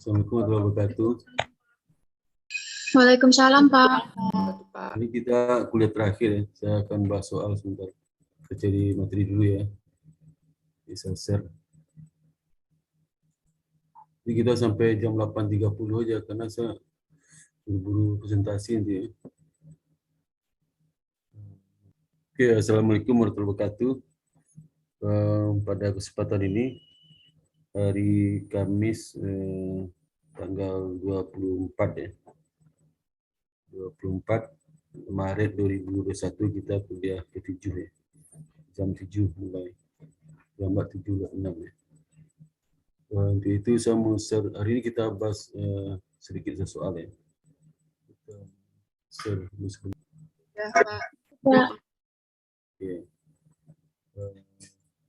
Assalamualaikum warahmatullahi wabarakatuh. Waalaikumsalam, Pak. Ini kita kuliah terakhir ya. Saya akan bahas soal sebentar. Kita cari materi dulu ya. Bisa share. Jadi kita sampai jam 8.30 aja karena saya buru-buru presentasi nanti ya. Oke, Assalamualaikum warahmatullahi wabarakatuh. Pada kesempatan ini, hari Kamis tanggal 24 ya. 24 Maret 2021 kita kuliah ke-7 ya. Jam 7 mulai. Lambat 7.06 ya. Untuk itu saya mau share, hari ini kita bahas sedikit soal ya. Kita share dulu sebentar. Ya, Pak. Ya. Oke.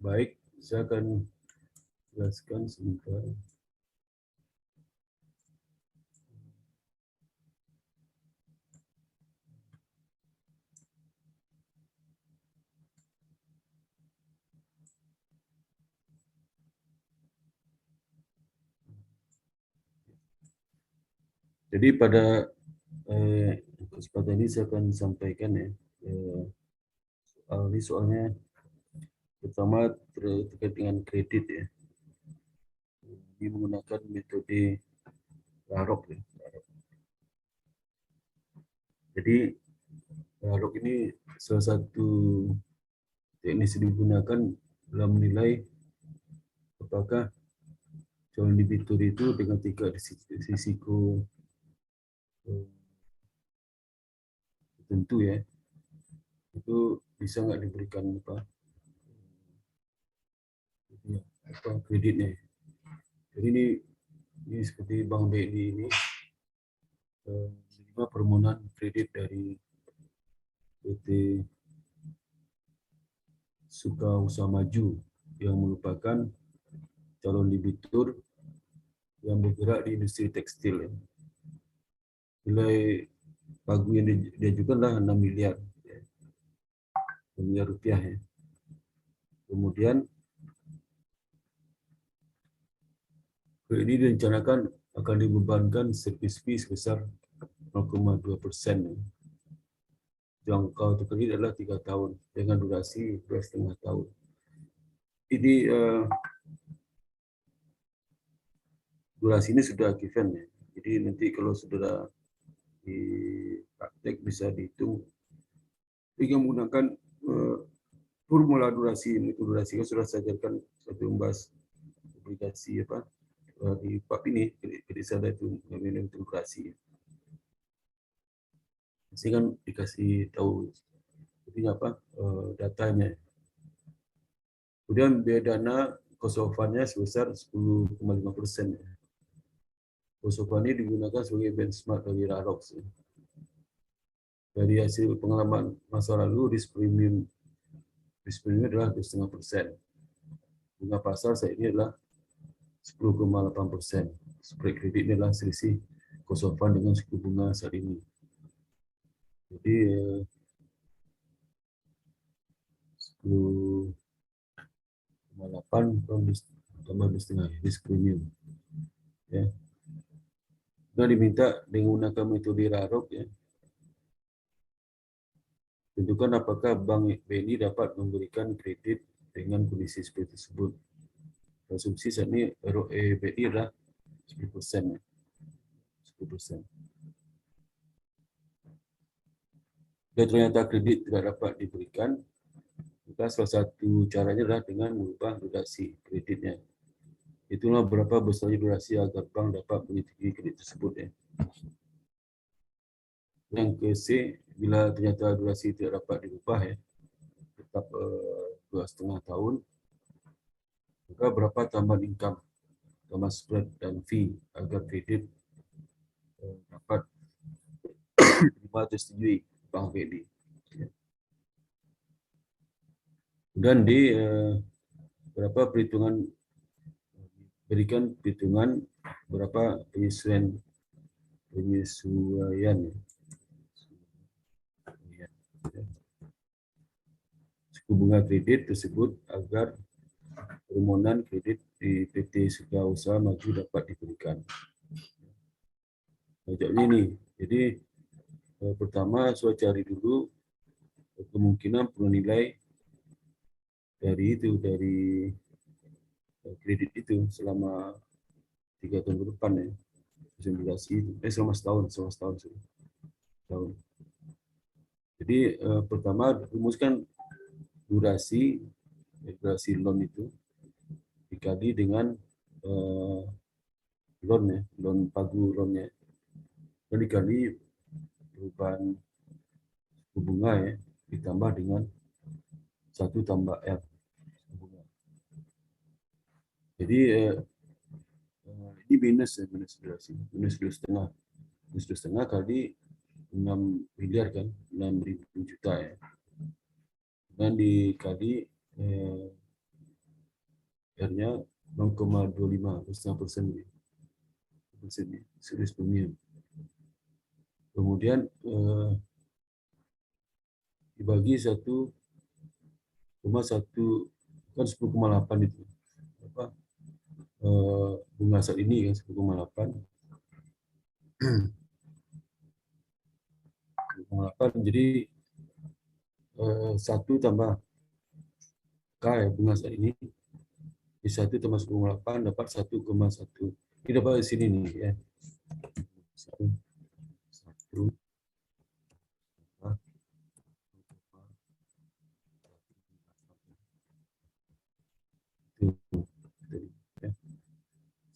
Baik, saya akan jelaskan sebentar. Jadi pada kesempatan ini saya akan sampaikan ya, soalnya pertama terkait dengan kredit ya. Ini menggunakan metode RAROC ya. Jadi RAROC ini salah satu teknis yang digunakan dalam menilai apakah calon debitur itu dengan tingkat risiko tertentu ya, itu bisa nggak diberikan kreditnya. Jadi ini seperti Bank BNI ini menerima permohonan kredit dari PT Suka Usaha Maju yang merupakan calon debitur yang bergerak di industri tekstil. Nilai pagu yang diajukanlah 6 miliar, 6 miliar rupiah ya. Kemudian ini direncanakan akan dibebankan servis fee sebesar 0,2%. Jangkau untuk kredit adalah 3 tahun dengan durasi 2,5 tahun. Ini durasi ini sudah given ya. Jadi nanti kalau saudara di praktek bisa dihitung dengan menggunakan formula durasi. Itu durasi kan sudah saya ajarkan satu membahas obligasi di bab ini, kredit sadar itu namanya durasi. Saya kan dikasih tahu artinya datanya. Kemudian biaya dana cost of fund-nya sebesar 10,5%. Cost of fund ini digunakan sebagai benchmark dari RAROC. Dari hasil pengalaman masa lalu, risk premium adalah 2,5%. Bunga pasar saat ini adalah 10,8%. Spread kredit ini adalah selisih cost of fund dengan suku bunga saat ini. Jadi 10,8 tambah 2,5 risk premium. Ya. Nah, diminta dengan menggunakan metode RAROC ya. Tentukan apakah Bank BNI dapat memberikan kredit dengan kondisi seperti tersebut. Asumsi saat ini ROE BNI adalah 10%. Ya. 10%. Dan ternyata kredit tidak dapat diberikan, maka salah satu caranya adalah dengan mengubah durasi kreditnya. Itulah berapa besarnya durasi agar bank dapat menyetujui kredit tersebut ya. Yang ke C, bila ternyata durasi tidak dapat diubah ya, tetap 2,5 tahun, maka berapa tambahan income, tambah spread dan fee agar kredit dapat diterima atau disetujui Bank BNI. Dan di berapa perhitungan, berikan perhitungan berapa penyesuaian suku bunga kredit tersebut agar permohonan kredit di PT Suka Usaha Maju dapat diberikan. Jadi ini, jadi pertama saya cari dulu kemungkinan nilai dari kredit itu selama 3 tahun ke depan ya, simulasi itu. Selama setahun sudah. Tahun. Jadi pertama rumuskan durasi loan itu dikali dengan loan ya, loan pagu loannya, dan dikali perubahan bunga ya, ditambah dengan 1 tambah R bunga. Jadi ini minus ya, minus durasi, minus 2,5 kali 6 miliar kan, 6.000 juta ya, dan dikali R-nya 0,25, 1,5% series premium. Kemudian dibagi 1,1 kan 10,8 itu apa bunga saat ini kan 10,8 jadi 1 tambah K ya, bunga saat ini di 1 tambah 10,8 dapat 1,1. Ini dapat di sini nih ya. 1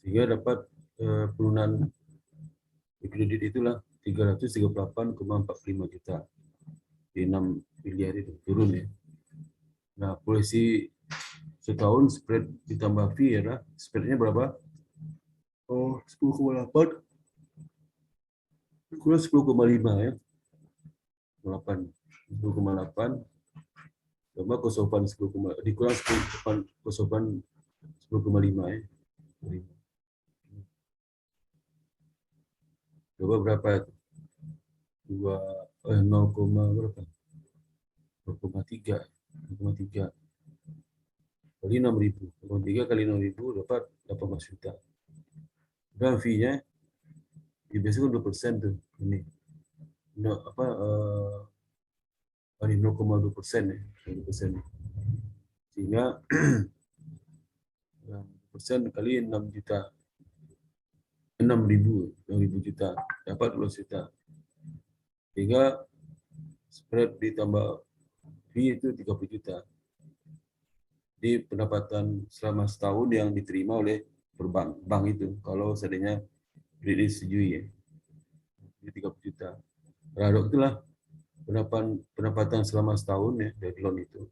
sehingga dapat penurunan kredit itulah 338,45 juta di 6 miliar itu turun ya. Nah, polisi setahun spread ditambah fee ya, spreadnya berapa? 10,8 kurang 10,5 ya. 8 10,8 tambah kosopan 10, dikurang 10 kosopan 10,5 ya. Coba berapa itu? 0, berapa? 0,3 kali 6.000. 0,3 kali 6.000 dapat 18 juta. Dan fee-nya biasanya 2% tuh. Ini. Apa 0,2% ya. 2%. Sehingga persen kali 6 juta. 6.000 juta dapat 12 juta. Sehingga spread ditambah fee itu 30 juta. Di pendapatan selama setahun yang diterima oleh bank itu kalau seandainya kredit disetujui ya. Jadi 30 juta. Radok itulah pendapatan selama setahun ya dari loan itu.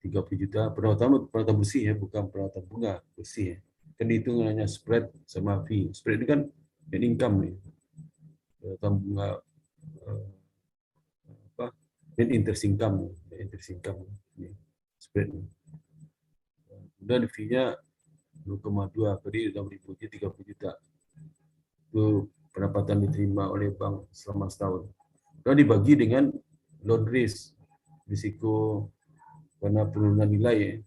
30 juta pendapatan bersih ya, bukan pendapatan bunga, bersih ya. Kan dihitung hanya spread sama fee. Spread itu kan net income nih. Pendapatan bunga net interest income spread. Dan fee-nya 0,2 kali 6.000 30 juta. Itu pendapatan diterima oleh bank selama setahun. Dan dibagi dengan loan risk, risiko karena penurunan nilai ya.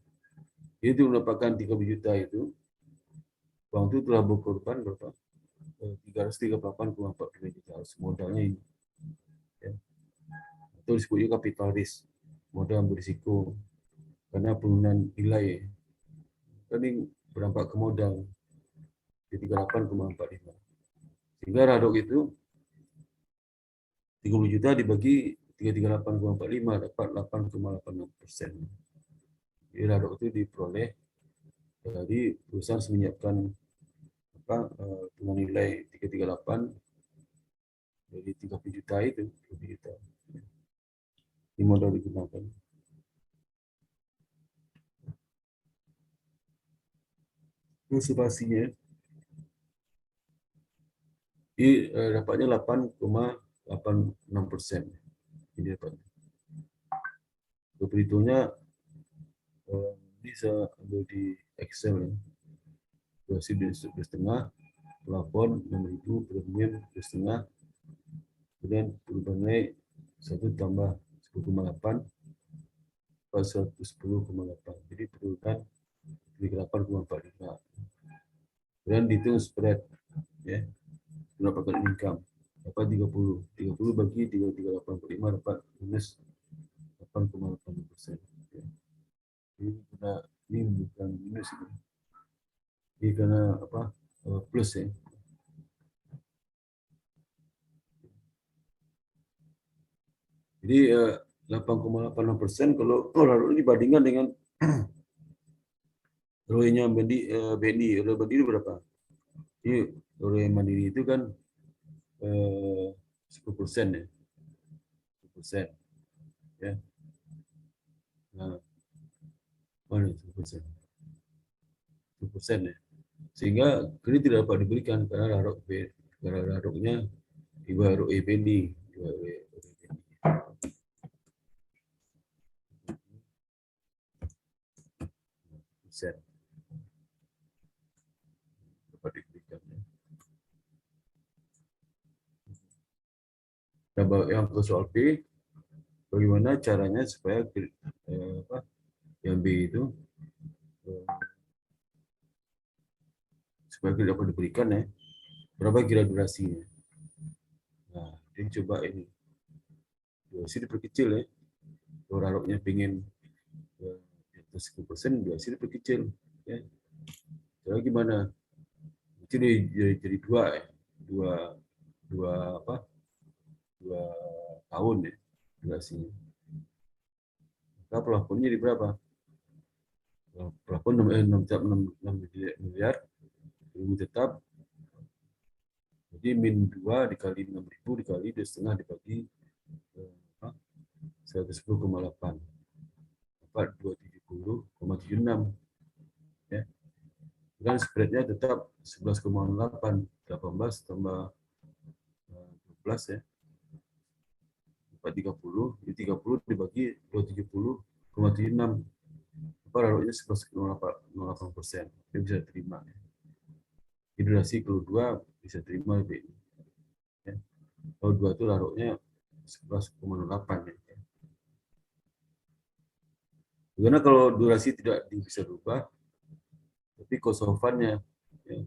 Itu mendapatkan 30 juta itu, bank itu telah berkorban berapa? 338,45 juta modalnya ini. Ya. Itu disebut juga capital risk, modal berisiko karena penurunan nilai. Tadi berdampak ke modal di 38,45. Sehingga radok itu 30 juta dibagi 338,45 dapat 8,86%. Jadi radok itu diperoleh dari perusahaan menyiapkan dengan nilai 338 dari 30 juta itu 30 juta. Ini modal digunakan. Partisipasinya dapatnya 8,86%. Ini dapat. Perhitungnya bisa ambil di Excel ya. Durasi 2,5, plafon 6.000, premium 2,5, kemudian perubahan naik 1 tambah 10,8 110,8. Jadi perubahan 38,45. Kemudian dihitung spread ya. pendapatan income dapat 30 bagi 338,5 dapat minus 8,8%. Ini bukan minus ini. Ini karena apa? Plus ya. Jadi 8,8% kalau dibandingkan dengan ROE-nya BNI, ROE Mandiri berapa? Jadi ROE Mandiri itu kan 10% ya. 10%. Ya. Nah, mana 10%? 10% ya. Sehingga kredit tidak dapat diberikan karena ROE-nya di bawah ROE BNI. Dapat diberikan. Yang ke soal B, bagaimana caranya supaya yang B itu supaya tidak dapat diberikan ya, berapa kira durasinya. Nah, dia coba ini durasi diperkecil ya. Kalau ROE-nya pengen di atas 10%, durasi diperkecil ya. Jadi gimana? Itu jadi dua ya, dua tahun ya durasinya. Maka plafonnya jadi berapa? Plafon 6 miliar, ilmu tetap. Jadi min 2 dikali 6.000 dikali 2,5 dibagi 110,8. Dapat 270,76. Ya. Dan spreadnya tetap 11,8. 18 tambah 12 ya. Dapat 30. Jadi 30 dibagi 270,76. Apa ROE-nya 11,08%. Dia bisa terima. Di durasi kalau 2 bisa terima lebih. Ya. Kalau 2 itu ROE-nya 11,08 ya. Karena kalau durasi tidak bisa berubah, tapi cost of fund-nya, ya,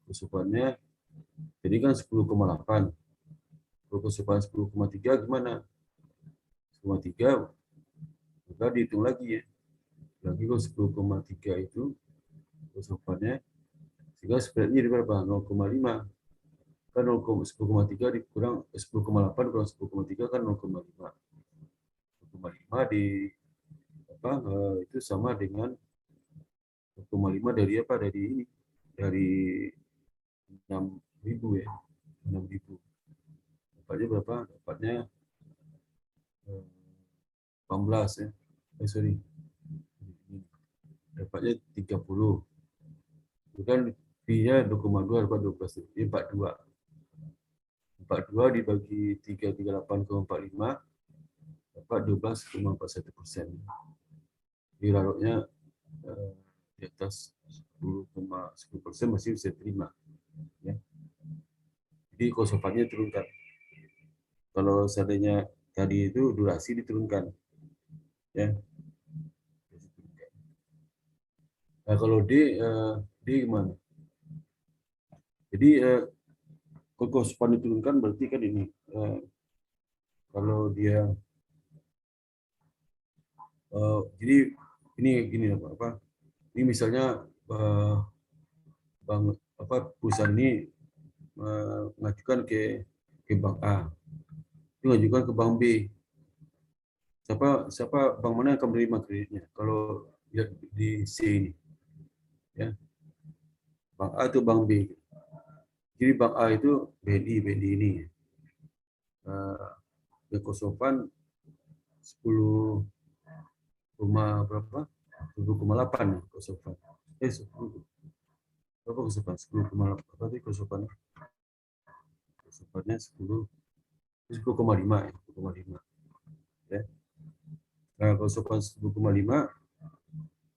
cost of fund-nya, jadi kan 10,8. Kalau cost of fund 10,3 gimana? 10,3, maka dihitung lagi ya. Lagi kalau 10,3 itu cost of fund-nya, sehingga spread-nya di berapa? 0,5. Kan 10,3 dikurang 10,8 kurang 10,3 kan 0,5. 0,5 di apa? Itu sama dengan 0,5 dari apa? Dari ini. Dari 6.000 ya. 6.000. Dapatnya berapa? Dapatnya 18 ya. Sorry. Dapatnya 30. Itu kan P-nya 2,2 dapat 12. Jadi 42. 42 dibagi 338,45 dapat 12,41%. Jadi ROE-nya di atas 10,10% masih bisa terima. Ya. Jadi cost of fund-nya turunkan. Kalau seandainya tadi itu durasi diturunkan. Ya. Nah, kalau D gimana? Jadi kalau cost of fund diturunkan berarti kan ini kalau dia jadi ini gini apa? Ini misalnya bank perusahaan ini mengajukan ke bank A, mengajukan ke bank B. Siapa bank mana yang akan menerima kreditnya? Kalau lihat di C ini, ya, bank A atau bank B. Jadi bank A itu BNI ini. Ya cost of fund 10 berapa? 10,8 ya cost of fund. 10 berapa cost of fund? 10,8 apa tadi cost of fund? Cost of fund-nya 10,5 ya, 10,5. Ya. Nah, cost of fund 10,5,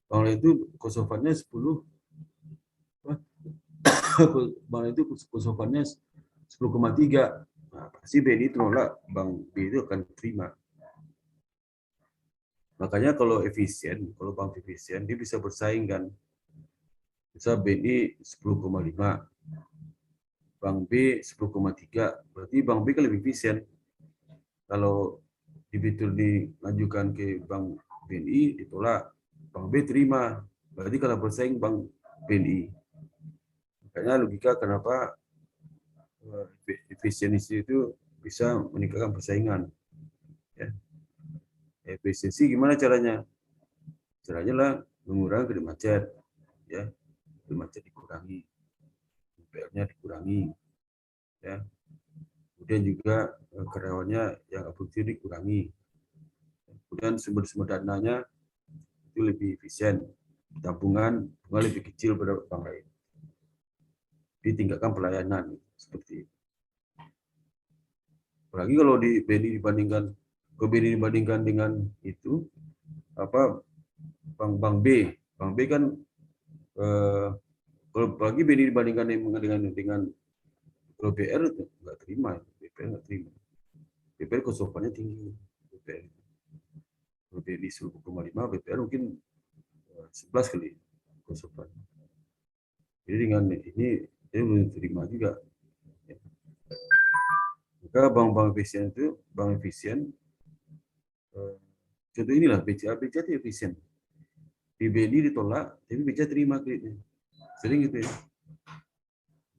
bank lain itu cost of fund-nya 10. Bank itu cost of fund-nya 10,3. Nah, pasti BNI tolak, bank B itu akan terima. Makanya kalau efisien, kalau bank efisien, dia bisa bersaing kan. Bisa BNI 10,5, Bank B 10,3. Berarti Bank B kan lebih efisien. Kalau debitur dilanjutkan ke Bank BNI, ditolak. Bank B terima. Berarti kalau bersaing Bank BNI. Makanya logika kenapa efisiensi itu bisa meningkatkan persaingan. Ya. Efisiensi gimana caranya? Caranya lah mengurangi kredit macet. Ya. Kredit macet dikurangi. PR-nya dikurangi. Ya. Kemudian juga karyawannya yang produktif dikurangi. Kemudian sumber-sumber dananya itu lebih efisien. Tabungan bunga lebih kecil pada bank lain. Ditingkatkan pelayanan seperti itu. Apalagi kalau di BNI dibandingkan dengan itu apa bank B. Bank B kan kalau apalagi BNI dibandingkan dengan kalau BR itu nggak terima, BPR nggak terima. BPR kosofannya tinggi. BPR. Kalau BNI 10,5, BPR mungkin 11 kali kosofan. Jadi dengan ini belum terima juga. Maka bank-bank efisien itu bank efisien. Contoh inilah BCA itu efisien. Di BNI ditolak, tapi BCA terima kreditnya. Sering gitu ya.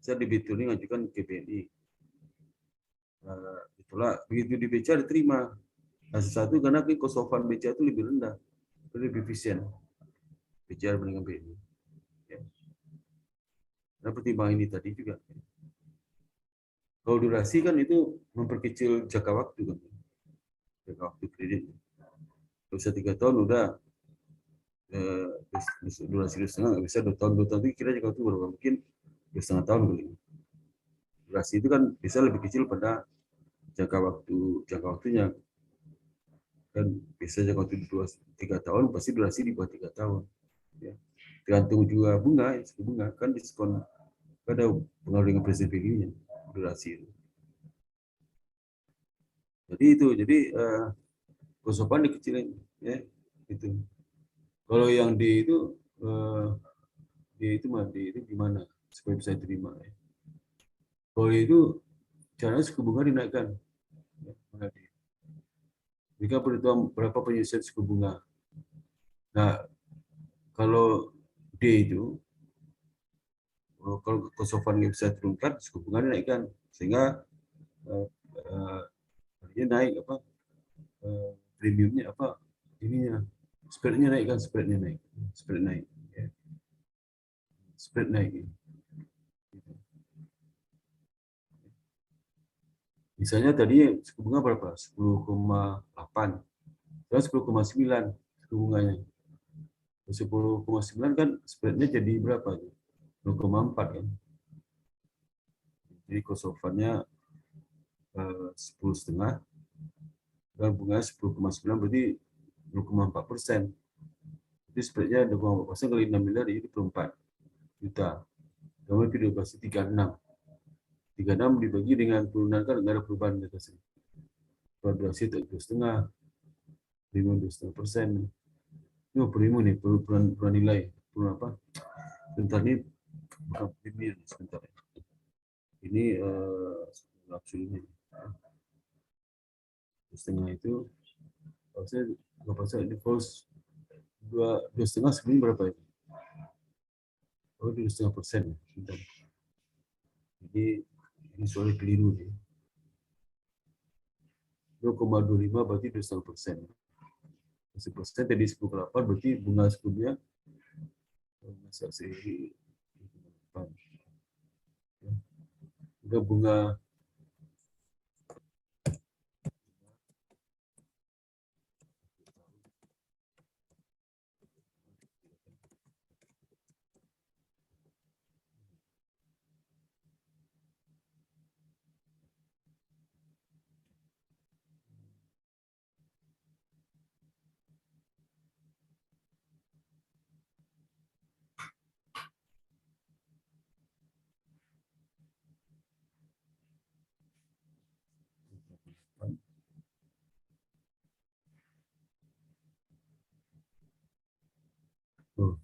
Saya debitur ini ngajukan ke BNI. Ditolak, begitu di BCA diterima. Nah, satu karena kosofan BCA itu lebih rendah, lebih efisien. BCA dengan BNI. Ya. Nah, pertimbangan ini tadi juga. Kalau durasi kan itu memperkecil jangka waktu kan. Jangka waktu kredit. Bisa 3 tahun udah durasi 2,5 nggak bisa 2 tahun. 2 tahun itu kira jangka waktu berapa? Mungkin 2,5 tahun kali. Durasi itu kan bisa lebih kecil pada jangka waktunya. Kan bisa jangka waktu 3 tahun, pasti durasi di bawah 3 tahun. Ya. Tergantung juga bunga, suku bunga kan diskon ada pengaruh dengan presiden PGI-nya durasi itu. Jadi kosopan dikecilin ya itu. Kalau yang di itu itu gimana supaya bisa diterima ya. Kalau itu caranya suku bunga dinaikkan. Ya, jika perhitungan berapa penyelesaian suku bunga. Nah, kalau D itu kalau kosopan nggak bisa turunkan, suku bunga dinaikkan sehingga dia naik premiumnya ininya spreadnya naik kan spread naik ya. Spread naik ya. Misalnya tadi suku bunga berapa 10,8 sekarang 10,9 suku bunganya 10,9 kan spreadnya jadi berapa 0,4 kan jadi kosofannya 10,5 dan bunganya 10,9 berarti 0,4%. Jadi spreadnya 0,4% kali 6 miliar jadi 24 juta. Kemudian video pasti 36 dibagi dengan turunan kan nggak ada perubahan di atasnya. Durasi itu 2,5, 2,5%. Ini primo nih, perubahan nilai, perubahan apa? Sebentar ini bukan primo sebentar. Ini absolutnya. 2,5 itu, kalau saya nggak pasal ini false 2,5 sebenarnya berapa itu? Oh 2,5%. Jadi ini soalnya keliru nih. 0,25 berarti 2,5%. 10% tadi 10,8 berarti bunga sebelumnya udah bunga oh,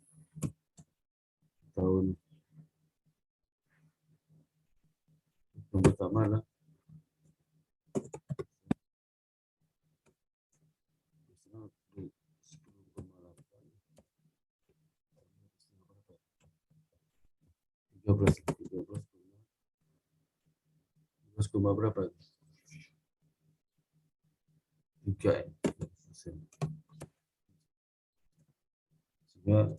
tahun Yang pertama lah berapa? 3 ya. Sehingga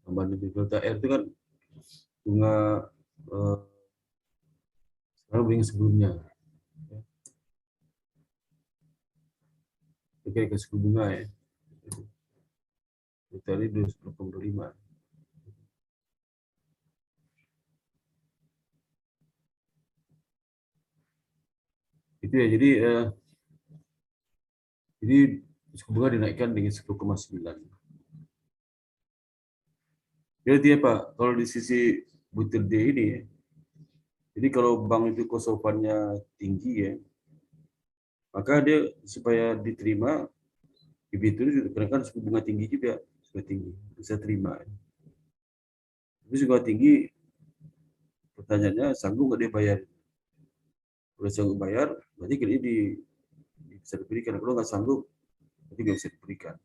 tambahan lebih delta R itu kan bunga sekarang bunga sebelumnya. Oke, ke suku bunga ya. Tadi 20,25. Itu ya, jadi suku bunga dinaikkan dengan 10,9. Jadi apa? Kalau di sisi butir D ini ya, jadi kalau bank itu cost of fund-nya tinggi ya, maka dia supaya diterima itu dikenakan suku bunga tinggi juga, suku tinggi bisa terima. Tapi suku tinggi, pertanyaannya sanggup nggak dia bayar? Kalau sanggup bayar, berarti kredit bisa diberikan. Kalau nggak sanggup, berarti nggak bisa diberikan.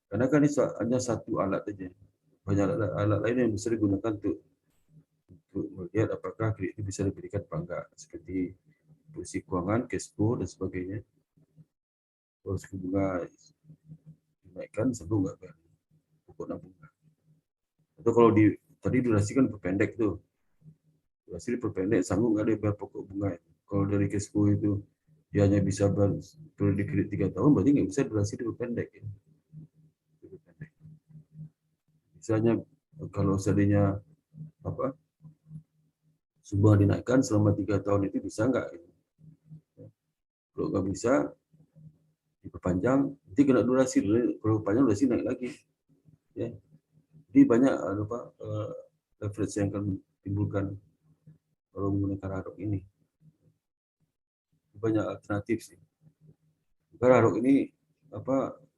Karena kan ini hanya satu alat aja. Banyak alat lain yang bisa digunakan untuk melihat apakah kredit itu bisa diberikan apa enggak. Seperti posisi keuangan, cash flow, dan sebagainya. Kalau suku bunga dinaikkan, sanggup nggak bayar pokok nabungan. Atau kalau tadi durasi kan perpendek tuh. Durasi diperpendek, sanggup nggak dia bayar pokok bunga. Kalau dari cash flow itu dia hanya bisa periode kredit 3 tahun, berarti nggak bisa durasi diperpendek. Ya. Misalnya kalau seandainya apa suku dinaikkan selama 3 tahun itu bisa nggak? Kalau nggak bisa diperpanjang, nanti kena durasi. Kalau panjang durasi naik lagi. Ya. Jadi banyak leverage yang akan timbulkan kalau menggunakan Harok ini. Banyak alternatif sih. Karena Harok ini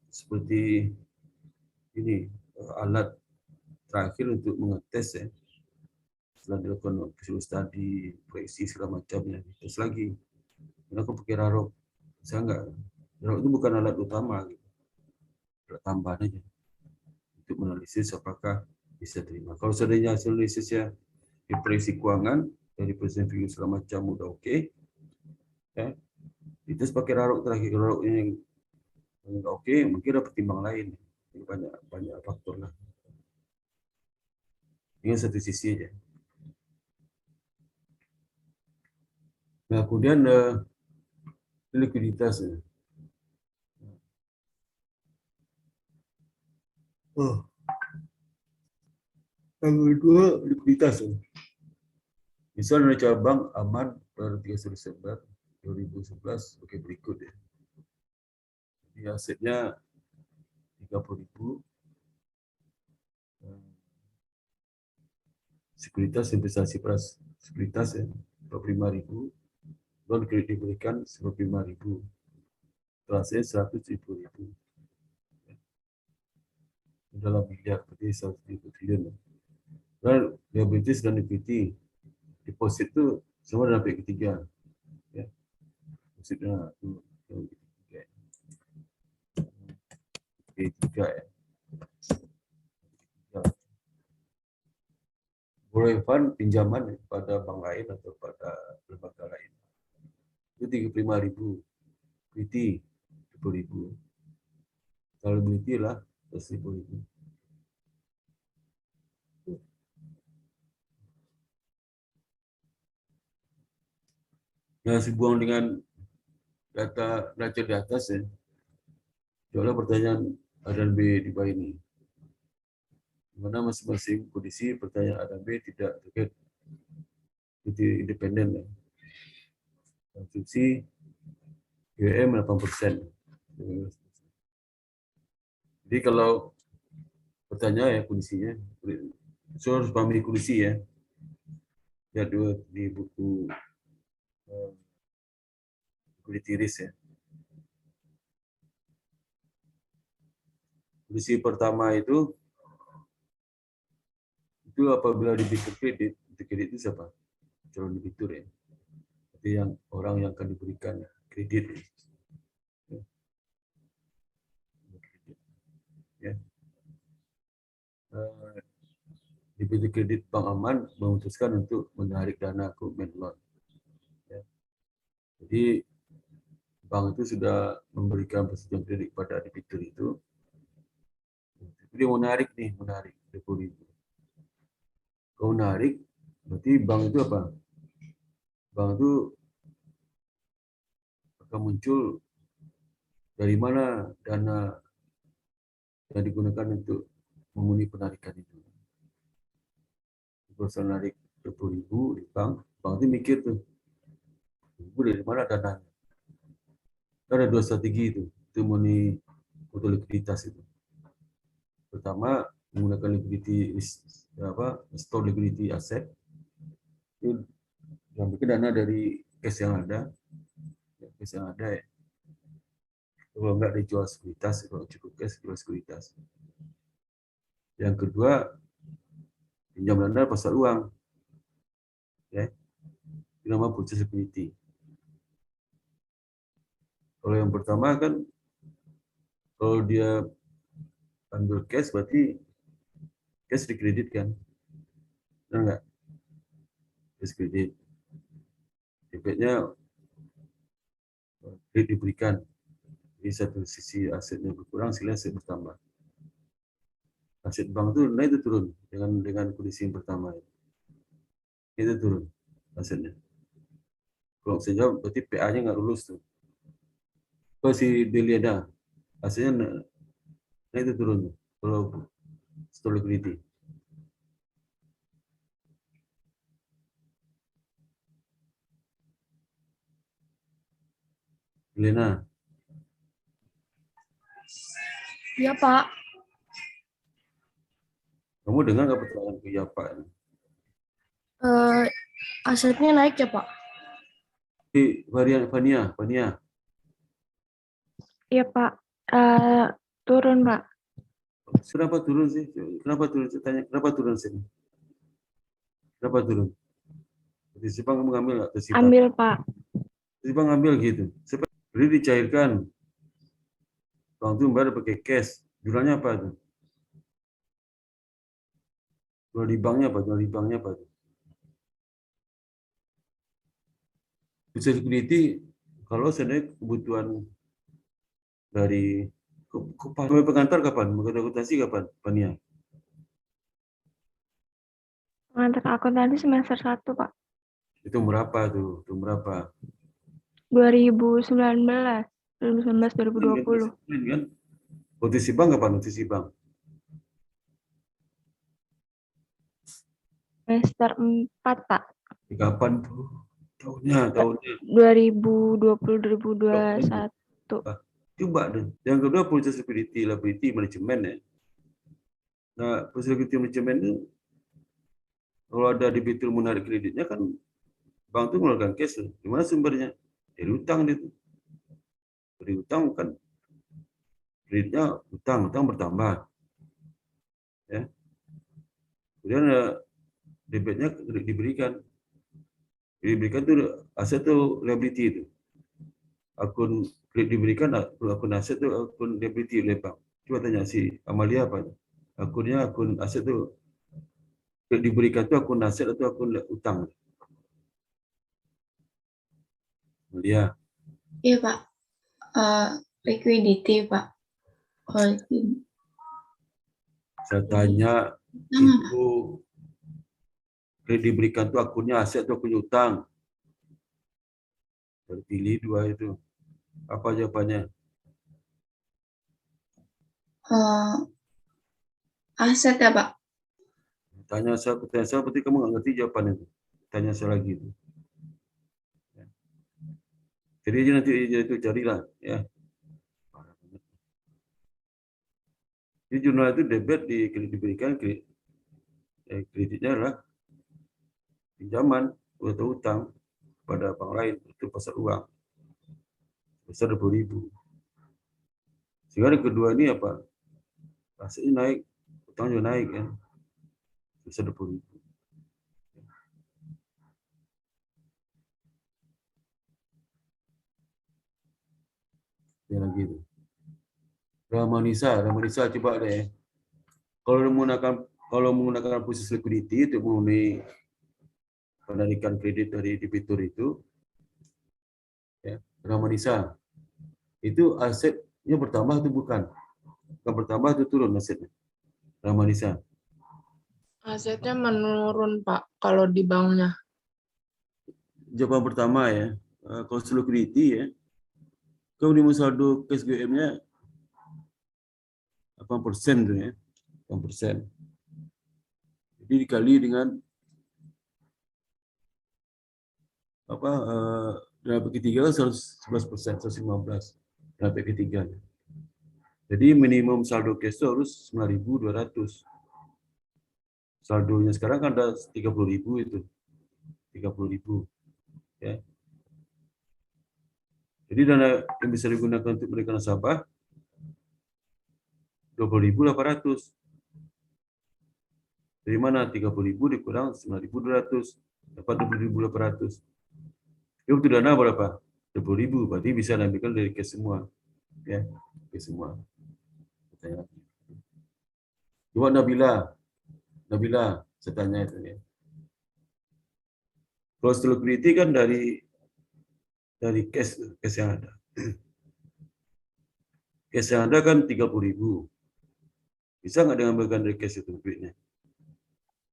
seperti ini alat terakhir untuk mengetes ya. Setelah dilakukan visual study, proyeksi segala macamnya, tes lagi. Karena aku pakai Harok, bisa nggak? Harok itu bukan alat utama, gitu. Alat tambahan aja untuk menganalisis apakah bisa terima. Kalau seandainya hasil analisisnya di proyeksi keuangan dari presiden figur segala macam udah oke, ya, itu sebagai Harok terakhir. Kalau Harok ini yang nggak oke, mungkin ada pertimbangan lain. Ini banyak faktor lah. Ini satu sisi aja. Nah, kemudian likuiditas. Oh, yang kedua likuiditas. Misal neraca bank aman pada 31 Desember 2011, oke berikut ya. Jadi asetnya 30.000, sekuritas investasi peras sekuritas ya 45.000, loan kredit diberikan 15.000, trase 170.000 dalam miliar, berarti 100 triliun. Dan liabilities dan equity, deposit itu semua dalam pihak ketiga. Ya. Depositnya itu P3 ya. Borrowing fund pinjaman pada bank lain atau pada lembaga lain. Itu 35.000, equity 10.000. Kalau equity lah 10.000. Nah, dibuang dengan data di atas ya. Coba pertanyaan A dan B di bawah ini. Di mana masing-masing kondisi pertanyaan A dan B tidak terkait independen ya. Konsumsi GWM 8%. Jadi kalau pertanyaan ya kondisinya, so harus pahami kondisi ya. Ya di buku kulit tiris ya. Kondisi pertama itu apabila debitur kredit, debitur kredit itu siapa? Calon debitur ya. Jadi yang orang yang akan diberikan kredit. Ya. Debitur kredit Bank Aman memutuskan untuk menarik dana commitment loan. Ya. Jadi bank itu sudah memberikan persetujuan kredit kepada debitur itu. Dia menarik 20.000. Kalau narik, berarti bank itu apa? Bank itu akan muncul dari mana dana yang digunakan untuk memenuhi penarikan itu. Kalau saya narik 20.000 di bank itu mikir tuh, dari mana dananya? Ada dua strategi itu memenuhi untuk likuiditas itu. Pertama, menggunakan store liquidity aset. Itu yang bikin dana dari cash yang ada. Cash yang ada ya. Kalau enggak dijual sekuritas, kalau cukup cash jual sekuritas. Yang kedua, pinjam dana pasar uang. Ya. Itu nama purchase liquidity. Kalau yang pertama kan, kalau dia ambil cash berarti cash dikreditkan. Benar enggak? Cash kredit. Debitnya kredit diberikan. Di satu sisi asetnya berkurang, sila aset bertambah. Aset bank itu naik itu turun dengan kondisi yang pertama. Itu turun asetnya. Kalau saya jawab, berarti PA-nya nggak lulus tuh. Kalau si Deliana, asetnya naik itu turun. Kalau store liquidity. Deliana. Iya, Pak. Kamu dengar nggak pertanyaan ke ya Pak? Asetnya naik ya, Pak? Varian Fania. Iya, Pak. Turun, Pak. Kenapa turun sih? Kenapa turun? Saya tanya, kenapa turun sini? Kenapa turun? Di Sipang kamu ngambil nggak? Ambil, Pak. Sipang ngambil gitu. Jadi dicairkan. Bank itu membayar pakai cash. Jumlahnya apa tuh? Jual di banknya apa? Bisa liquidity kalau sebenarnya kebutuhan dari pengantar kapan? Akuntansi kapan? Pania? Pengantar akuntansi semester 1, Pak. Itu berapa tuh? Itu berapa? 2019, 2020. Kan? Notisi bank kapan? Notisi bank? Semester 4, Pak. Kapan tuh? Tahunnya. 2020-2021. Coba deh. Yang kedua proses liquidity manajemen ya. Nah, proses liquidity manajemen itu kalau ada debitur menarik kreditnya kan bank itu mengeluarkan cash. Di mana sumbernya? Dari utang itu. Dari utang kan kreditnya utang bertambah. Ya. Kemudian debitnya diberikan. Diberikan itu aset itu liability itu. Akun kredit diberikan, akun aset itu akun liability oleh bank. Coba tanya si Amalia apa? Akun aset itu diberikan itu akun aset atau akun utang? Amalia. Iya, Pak. Liquidity, Pak. Saya tanya itu kredit diberikan itu akunnya aset atau akun utang? Terpilih dua itu. Apa jawabannya? Aset ya, Pak. Tanya saya berarti kamu nggak ngerti jawaban itu. Tanya saya lagi itu. Jadi nanti itu carilah ya. Di jurnal itu debit diberikan kreditnya adalah pinjaman atau utang pada bank lain itu pasar uang besar 20.000. Sehingga yang kedua ini apa? asetnya naik, utang juga naik kan, bisa 20.000. Yang lagi itu. Ramanisa coba deh. Kalau menggunakan proses liquidity untuk memenuhi penarikan kredit dari debitur itu, ya, Ramanisa itu asetnya bertambah atau bukan? Bukan bertambah atau turun asetnya? Ramanisa. Asetnya menurun, Pak, kalau di banknya. Jawaban pertama ya, kalau liquidity ya, kalau minimum saldo cash GM-nya 8% tuh ya, 8%. Jadi dikali dengan apa dalam ketiga 111%, 115 dalam ketiga. Jadi minimum saldo cash itu harus 9.200. Saldonya sekarang kan ada 30.000 itu. 30.000 ya. Jadi dana yang bisa digunakan untuk menaikkan nasabah 20.800. Dari mana 30.000 dikurang 9.200 dapat 20.800. Itu butuh dana berapa? 20.000, berarti bisa diambilkan dari cash semua. Ya, cash semua. Coba Nabila, saya tanya itu ya. Kalau liquidity kan dari cash yang ada. Cash yang ada kan 30.000. Bisa nggak diambilkan dari cash itu duitnya?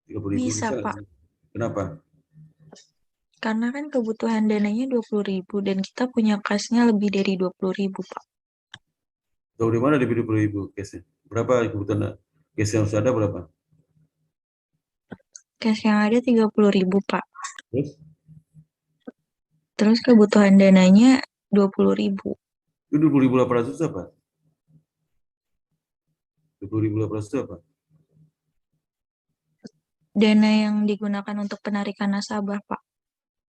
30.000 Bisa, bisa Pak. nggak? Kenapa? Karena kan kebutuhan dananya 20.000 dan kita punya kasnya lebih dari 20.000, Pak. Tahu di mana di 20.000 cashnya? Berapa kebutuhan cash yang sudah ada berapa? Cash yang ada 30.000, Pak. Terus? Terus kebutuhan dananya 20.000. Itu 20.800 apa? 20.800 apa? Dana yang digunakan untuk penarikan nasabah, Pak.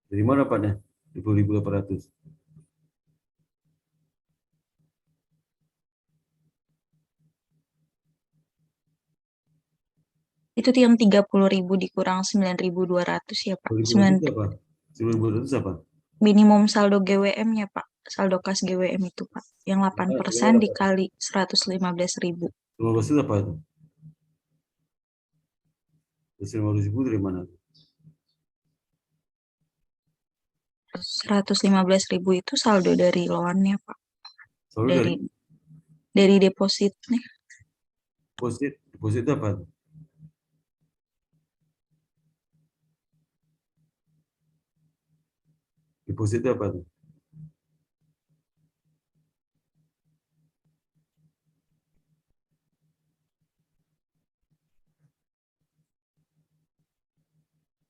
Dari mana Paknya? 20.800. Itu yang 30.000 dikurang 9.200 ya, Pak. 20.200 apa? 9.200 apa? Minimum saldo GWM-nya, Pak. Saldo kas GWM itu, Pak. Yang 8% Apa? dikali 115.000. 15 itu apa itu? 15.000 dari mana? 115.000 itu saldo dari loannya, Pak. Soalnya Dari depositnya. deposit apa? Deposit apa tuh?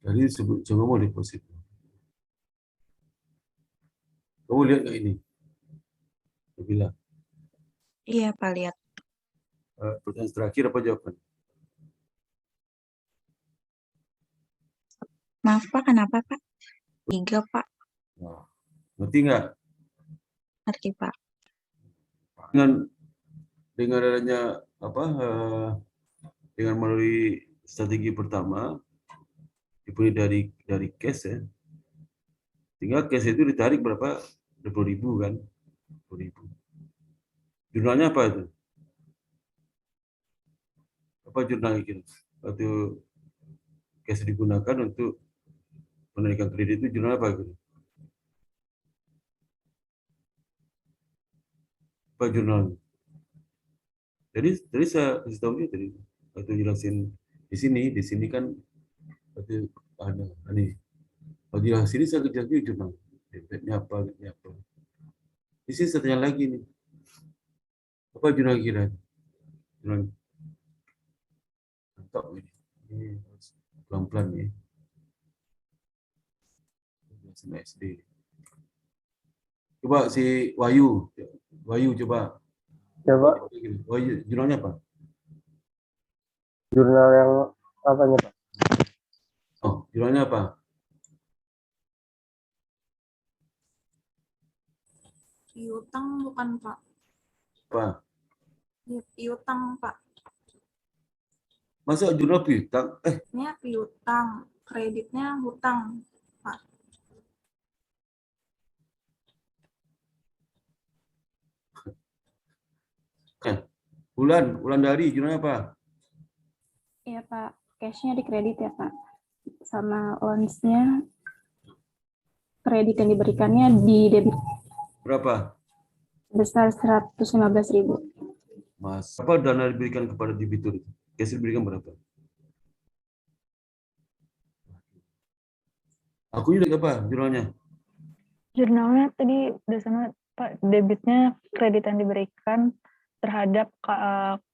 Jadi sebut coba mau deposit. Kamu lihat nggak ini? Saya bilang, Iya, Pak, lihat. pertanyaan terakhir apa jawaban? Maaf, Pak, kenapa, Pak? 3, Pak. Nah, ngerti nggak? Ngerti, Pak. Dengan adanya apa? Dengan melalui strategi pertama, dibeli dari cash ya, tinggal cash itu ditarik berapa? 20.000 kan? 20.000. Jurnalnya apa itu? Apa jurnal itu? Waktu cash digunakan untuk penarikan kredit itu jurnal apa gitu? Apa jurnalnya? Jadi saya kasih tahu dia tadi waktu jelasin di sini kan waktu ada ini. Waktu jelasin sini saya jelasin jurnal. Debitnya apa, debitnya apa. Di sini saya tanya lagi nih. Apa jurnal kira? Jurnal mantap ini. Ini pelan-pelan ya. Jelasin SD. Coba si Wahyu coba. Coba Wahyu, jurnalnya apa? jurnal yang apanya, Pak? Oh, jurnalnya apa? Piutang bukan, Pak? Apa? Ya, piutang, Pak. Masa jurnal piutang? Ini piutang, kreditnya hutang, Pak. Bulan dari jurnalnya apa? Iya Pak, cashnya di kredit ya Pak. Sama loans-nya kredit yang diberikannya di debit Berapa? sebesar 115.000. Mas, apa dana diberikan kepada debitur itu? Cash diberikan berapa? Aku juga apa jurnalnya? Jurnalnya tadi udah sama Pak, debitnya kredit yang diberikan terhadap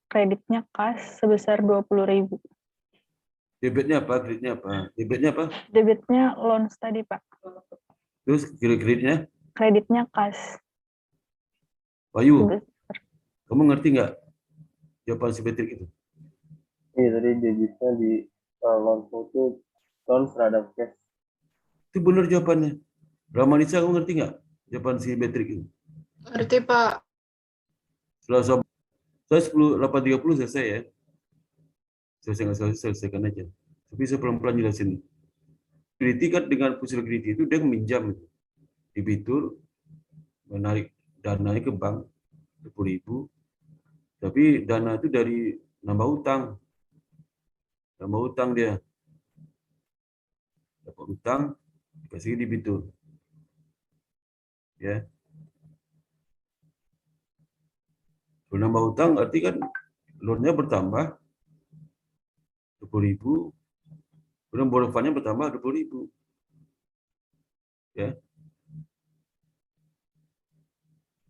kreditnya kas sebesar 20.000. Debitnya apa? Kreditnya apa? Debitnya apa? Debitnya loans tadi Pak, Terus kreditnya? kreditnya kas. Bayu, kamu ngerti nggak jawaban si Patrick itu? Iya, tadi debitnya di loan itu loan terhadap cash. Itu benar jawabannya. Ramanisa, kamu ngerti nggak jawaban si Patrick itu? Ngerti, Pak. Setelah saya 8.30 selesai ya. Selesaikan aja. Tapi saya pelan-pelan jelasin. Liquidity kan dengan fungsi liquidity itu dia meminjam. Debitur menarik dananya ke bank 20.000. Tapi dana itu dari nambah utang. Nambah utang dia. Dapat utang, dikasih debitur. Ya. Kalau nambah utang arti kan loan-nya bertambah 20.000, kemudian borrowannya bertambah 20.000. Ya.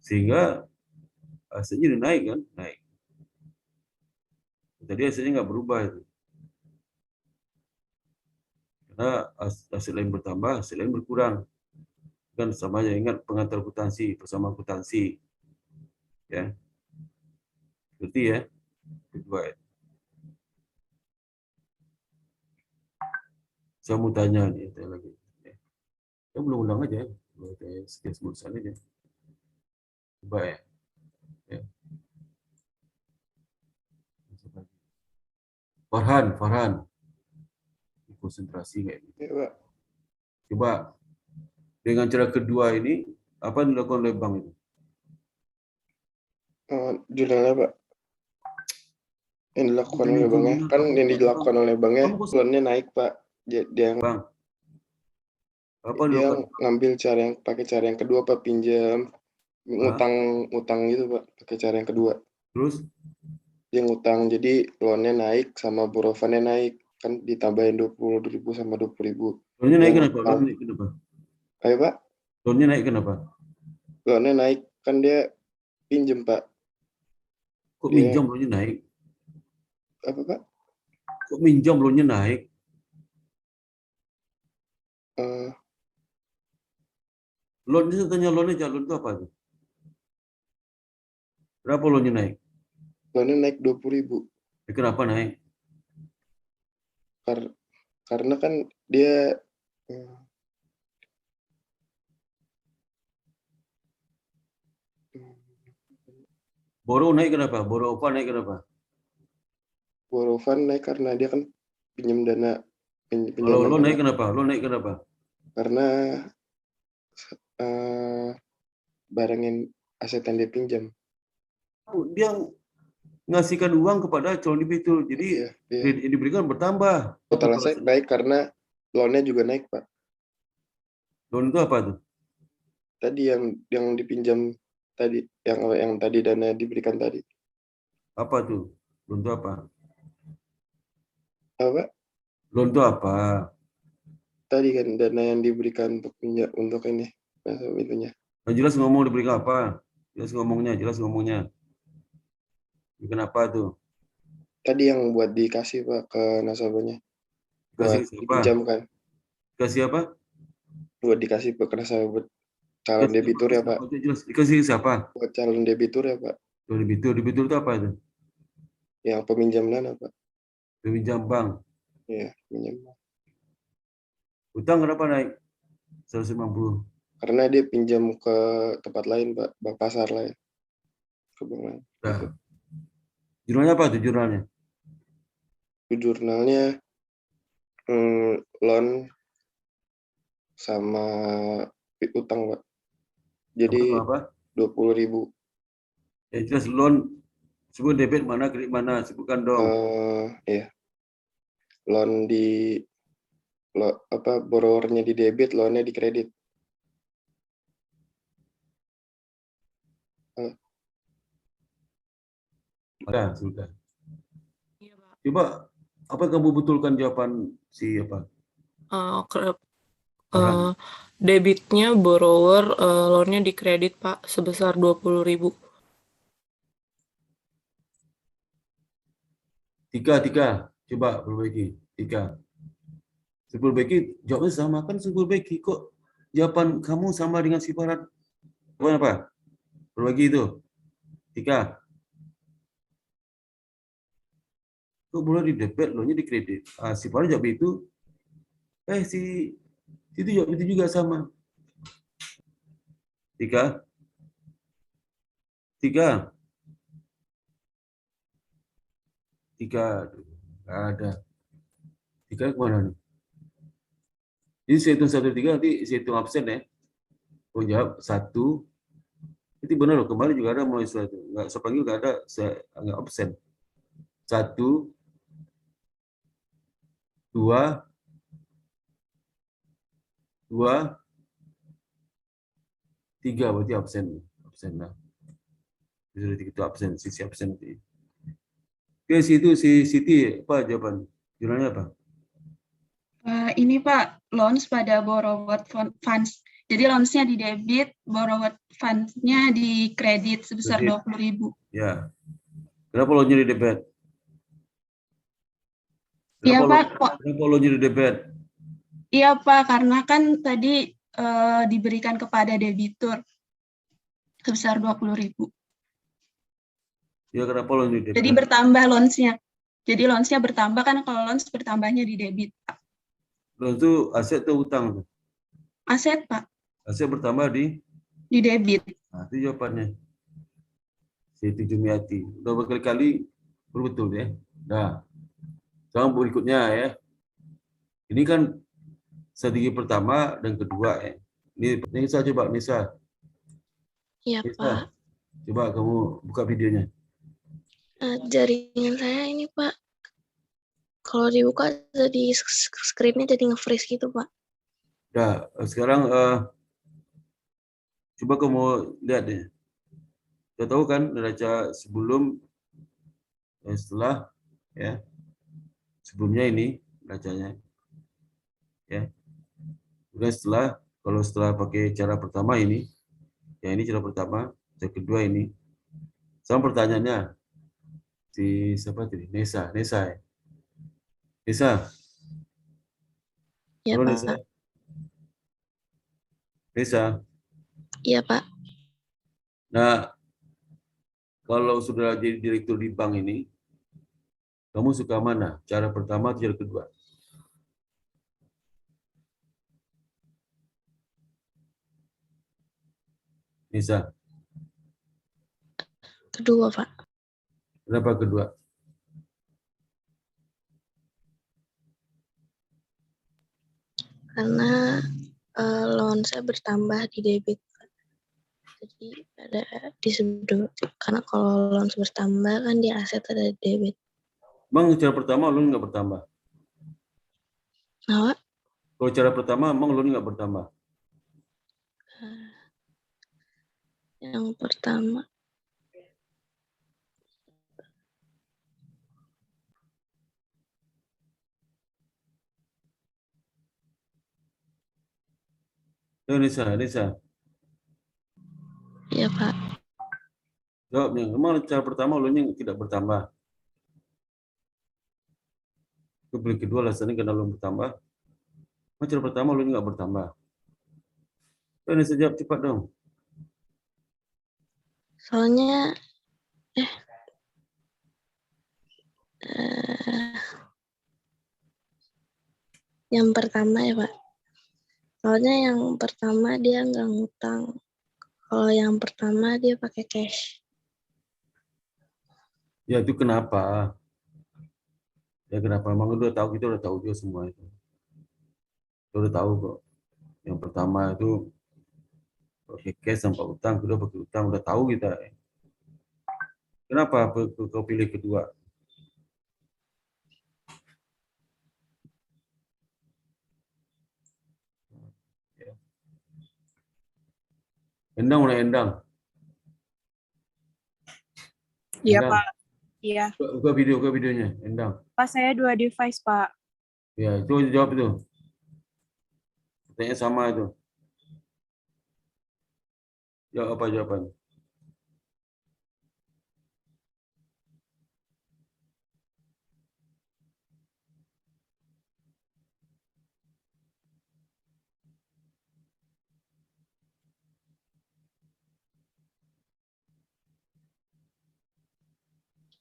Sehingga asetnya naik kan? Naik. Tadi asetnya nggak berubah itu. Karena aset lain bertambah, aset lain berkurang. Kan sama aja, ingat pengantar akuntansi, persamaan akuntansi. Ya. Ngerti ya? Kedua. Saya mau tanya nih, tanya lagi. Saya belum ulang aja, sekian sebut sana aja. Coba ya. Farhan. Konsentrasi kayak gitu. Ya, Pak. Coba dengan cara kedua ini, apa yang dilakukan oleh bank itu? Jurnalnya, Pak. Yang dilakukan oleh banknya. Kan yang dilakukan oleh banknya, loan-nya naik, Pak. Dia Bang. Apa dia dilakukan? ngambil pakai cara yang kedua, Pak, pinjam. Ngutang gitu, Pak, pakai cara yang kedua. Terus? Dia ngutang, jadi loan-nya naik sama borrowannya naik. Kan ditambahin 20.000 sama 20.000. Loan-nya naik kenapa? Loan-nya naik kenapa? Ayo, Pak. Loan-nya naik kenapa? Loan-nya naik, kan dia pinjem, Pak. Kok Dia- minjam loan-nya naik? Apa, Pak? Kok minjam loan-nya naik? Loan-nya, saya tanya loan-nya, loan itu apa tuh? Berapa loan-nya naik? Loan-nya naik 20.000. Kenapa naik? Karena kan dia Borrow naik kenapa? Borrow apa naik kenapa? borrowan naik karena dia kan pinjam dana Kalau pinjaman loan dana. naik kenapa? Loan naik kenapa? Karena barang yang aset yang dia pinjam. Dia ngasihkan uang kepada calon debitur. Jadi Iya. kredit yang diberikan bertambah. Total aset naik karena loan-nya juga naik, Pak. Loan itu apa tuh? Tadi yang dipinjam tadi, yang tadi dana diberikan tadi. Apa tuh? Loan itu apa? Apa? Loan itu apa? Tadi kan dana yang diberikan untuk ini, nasabah itunya. Nah, jelas ngomong diberikan apa? Jelas ngomongnya. Kenapa tuh? Tadi yang buat dikasih, Pak, ke nasabahnya. Kasih Buat siapa? dipinjamkan. Kasih apa? Buat dikasih ke nasabah, buat calon debitur ya, Pak. Jelas. Dikasih siapa? Buat calon debitur ya, Pak. Calon debitur. Debitur itu apa itu? Yang peminjam dana, Pak. Peminjam bank. Iya, pinjam. Utang kenapa naik? 150. Karena dia pinjam ke tempat lain, Pak. Bank pasar lain. Ke bank lain. Nah. Jurnalnya apa tuh jurnalnya? jurnalnya loan sama utang, Pak. Jadi Apa? 20.000. Ya jelas loan, sebut debit mana, kredit mana, sebutkan dong. Iya. Loan di borrowernya di debit, loannya di kredit. Sudah. Iya, Pak. Coba, apa kamu betulkan jawaban si apa? Farhan. Debitnya borrower, loannya di kredit, Pak, sebesar 20.000. Tiga. Coba perbaiki. 3. Perbaiki, jawabnya sama kan, perbaiki. Kok jawaban kamu sama dengan si Farhan? Apa? Perbaiki itu. 3. Kok boleh di debit, loannya di kredit. Si Farhan jawab itu. Si itu jawab itu juga sama. 3. Nggak ada. 3 kemana nih? Jadi saya hitung 1, 3, nanti saya hitung absen ya. Oh jawab 1. Itu benar loh, kemarin juga ada mulai suatu. Nggak, saya panggil nggak ada, saya nggak absen. 1, 2, 3, berarti absen. Absen lah. Sudah itu absen, sisi absen. Oke, situ si Siti, apa jawaban? Jurnalnya apa? Ini Pak, loans pada borrowed funds. Jadi loans-nya di debit, borrowed funds-nya di kredit sebesar Kredit. 20.000. Ya. Kenapa loannya di debit? Iya Pak, Kenapa loannya di debit? iya Pak, karena kan tadi diberikan kepada debitur sebesar 20.000. Ya kenapa loannya di debit? Jadi bertambah loans-nya. Jadi loans-nya bertambah kan kalau loans bertambahnya di debit, Pak. Loan itu aset atau utang? Aset, Pak, Aset bertambah di debit. Nah, itu jawabannya. Siti Jumiati. Udah berkali-kali betul ya. Nah, sekarang berikutnya ya. Ini kan strategi pertama dan kedua ya. Ini Nisa coba, Nisa. Iya, Nisa, Pak. coba kamu buka videonya. Jaringan saya ini, Pak. Kalau dibuka jadi screen-nya jadi nge-freeze gitu, Pak. Nah, sekarang coba kamu lihat deh. Kita tahu kan neraca sebelum setelah ya. Sebelumnya ini neracanya. Ya. Kemudian setelah pakai cara pertama ini, yang ini cara pertama, cara kedua ini. Sama pertanyaannya si siapa tadi? Nesa ya. Nesa. Iya, Halo, Pak. Nesa. Nesa. Iya, Pak. Nah, kalau sudah jadi direktur di bank ini, kamu suka mana? Cara pertama atau cara kedua? Nesa. Kedua, Pak. Kenapa kedua? Karena loan saya bertambah di debit. Jadi ada di sebelum, karena kalau loan bertambah kan di aset ada di debit. Emang cara pertama loan nggak bertambah? Nah, Kalau cara pertama emang loan nggak bertambah? yang pertama. Nesa. Iya, Pak. Jawabnya, emang cara pertama loannya tidak bertambah? Kebeli kedua alasannya karena loan bertambah. Emang cara pertama loannya nggak bertambah? Nesa jawab cepat dong. Soalnya yang pertama ya, Pak. Soalnya yang pertama dia nggak ngutang. Kalau yang pertama dia pakai cash. Ya itu kenapa? Ya kenapa? Emang udah tahu, kita udah tahu juga semua itu. Kita udah tahu kok. Yang pertama itu pakai cash tanpa utang, kedua pakai utang, udah tahu kita. Kenapa kau pilih kedua? Ya. Endang udah endang. Iya, Endang. Pak. Iya. Buka videonya, endang. Pak, saya 2 device, Pak. Ya, itu jawab itu. Pertanyaan sama itu. Jawab apa jawaban?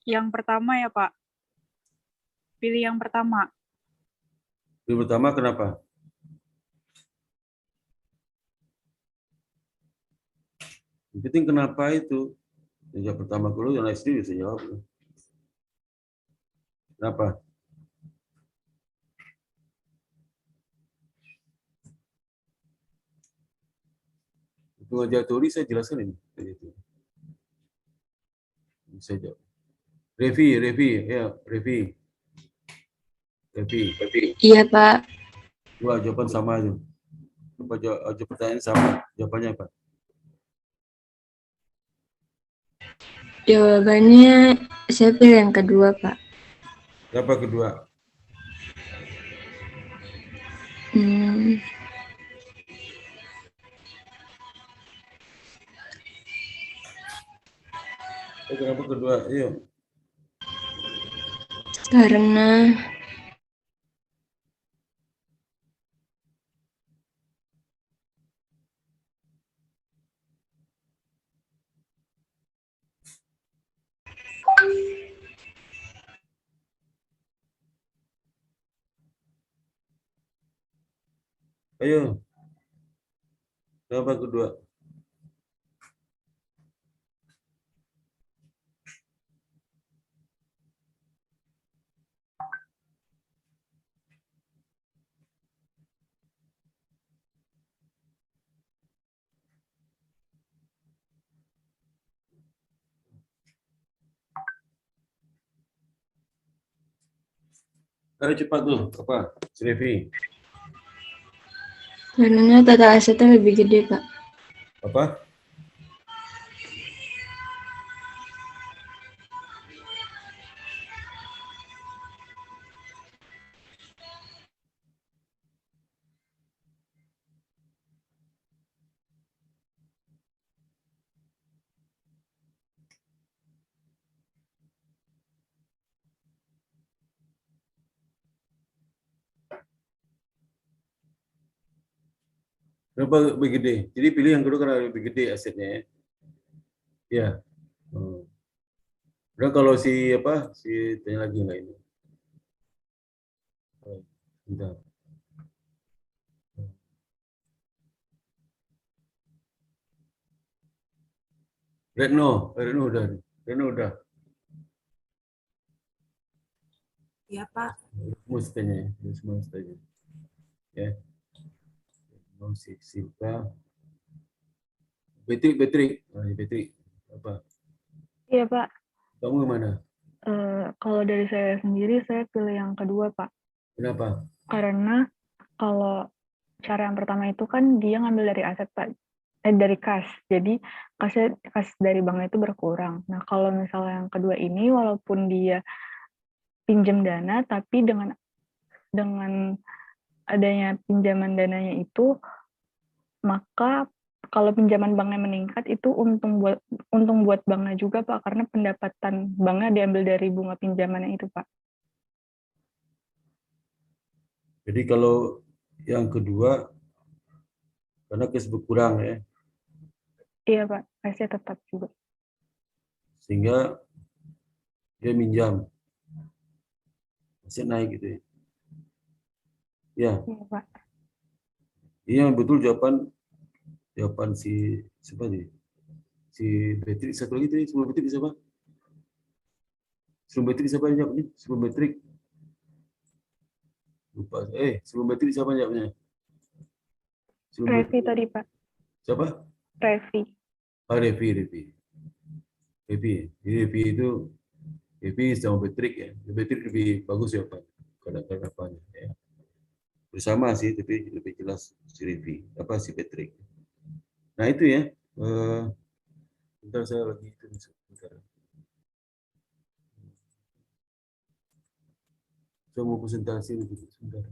Yang pertama ya, Pak. Pilih yang pertama. Yang pertama kenapa? Yang penting kenapa itu? Yang pertama dulu, yang lain sendiri bisa jawab. Kenapa? Itu aja teori saya jelaskan ini. Itu. Bisa jawab. Revi, ya, Revi. Iya, Pak. Dua jawaban sama itu. Coba jawab pertanyaan sama. Jawabannya apa? Jawabannya saya pilih yang kedua, Pak. Siapa kedua? Kenapa kedua? Iya. Karena Ayo. Kenapa kedua? Ayo cepat tuh, apa? Revi. karena total asetnya lebih gede, Pak. Apa? Kenapa lebih gede? Jadi pilih yang kedua karena lebih gede asetnya ya. Ya. Udah kalau si apa? Si tanya lagi nggak ini? Bentar. Retno udah. Iya, Pak. Semua tanya ya, semua tanya. Ya. Mau si Silka. Betrik. Apa? Iya, Pak. Kamu gimana? Kalau dari saya sendiri, saya pilih yang kedua, Pak. Kenapa? Karena kalau cara yang pertama itu kan dia ngambil dari aset, Pak. Dari kas. Jadi kas dari bank itu berkurang. Nah, kalau misalnya yang kedua ini, walaupun dia pinjam dana, tapi dengan adanya pinjaman dananya itu, maka kalau pinjaman banknya meningkat itu untung buat banknya juga, Pak, karena pendapatan banknya diambil dari bunga pinjamannya itu, Pak. Jadi kalau yang kedua karena kes berkurang ya, Iya, Pak, kasnya tetap juga. sehingga dia minjam, aset naik gitu ya. Ya, Iya, Pak. iya betul jawaban si siapa nih? Si Betrik satu lagi tadi sebelum Betrik siapa? Sebelum Betrik siapa yang jawab nih? Sebelum Betrik Lupa. Sebelum Beatrix siapa jawabnya? Sebelum Revi Beatrix. tadi, Pak. Siapa? Revi. Revi. Revi itu sama Beatrix ya. Beatrix lebih bagus ya Pak. Kadang-kadang apanya ya. Bersama sih, tapi lebih jelas si Revi. Si Beatrix. Nah itu ya. Bentar saya lagi itu sebentar. Saya mau presentasi sebentar.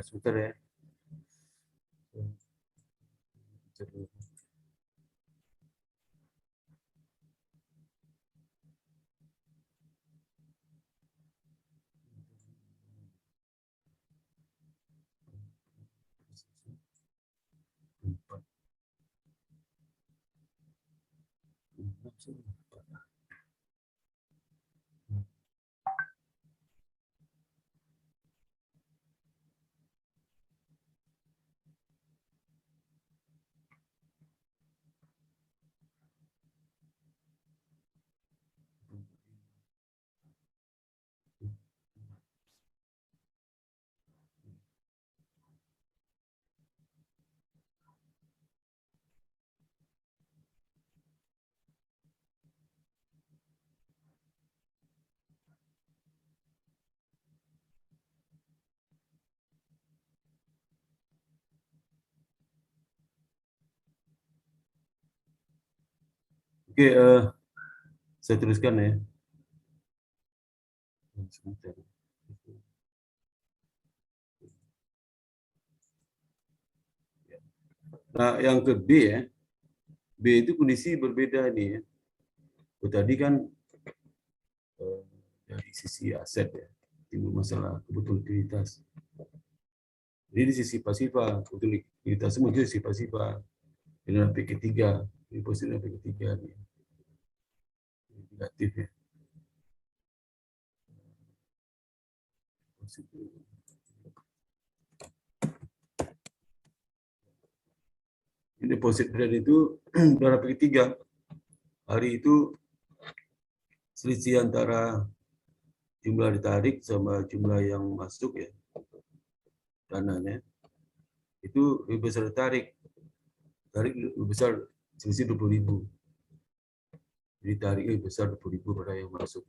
Sebentar ya. Oke, saya teruskan ya. Sebentar. Nah, yang ke B ya. B itu kondisi berbeda nih ya. Tadi kan dari sisi aset ya, timbul masalah kebutuhan likuiditas. Jadi di sisi pasifa, kebutuhan likuiditas muncul di sisi pasifa. Dengan P3, ini posisi P3 nih. Negatif ya. Ini deposit rate itu dalam P3 hari itu selisih antara jumlah ditarik sama jumlah yang masuk ya dananya itu lebih besar tarik lebih besar selisih 20.000. Jadi tarik lebih besar 20.000 pada yang masuk.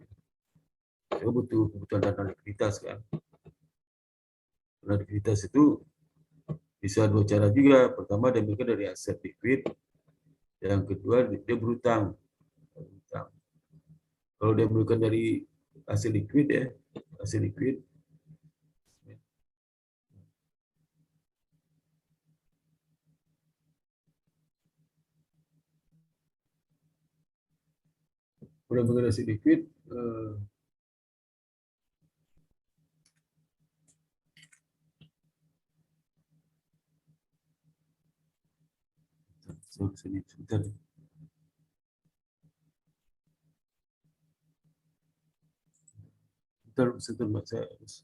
Saya butuh kebutuhan dana likuiditas kan. Dana likuiditas itu bisa dua cara juga. Pertama diambilkan dari aset likuid, yang kedua dia berutang. Kalau diambilkan dari aset likuid ya, aset likuid benar-benar aset likuid sebentar. Sebentar, Mbak, saya harus.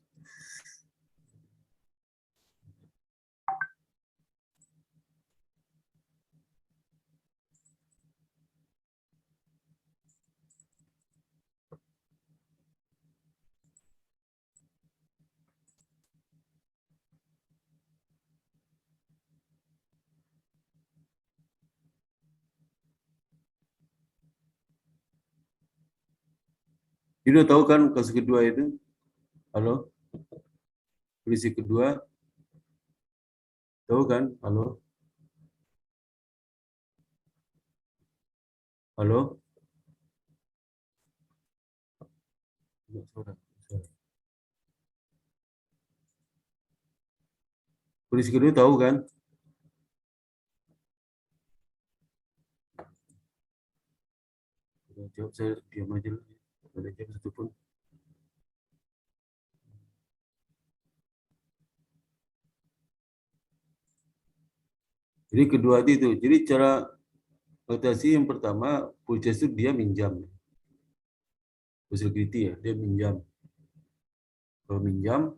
Ini udah tahu kan kasus kedua itu? Halo? Kondisi kedua, tahu kan? Halo? Halo? Kondisi kedua tahu kan? Jawab saya diam aja. ada jam satu pun. Jadi kedua itu. Jadi cara notasi yang pertama, purchase itu dia minjam. Security ya, dia minjam. Kalau minjam,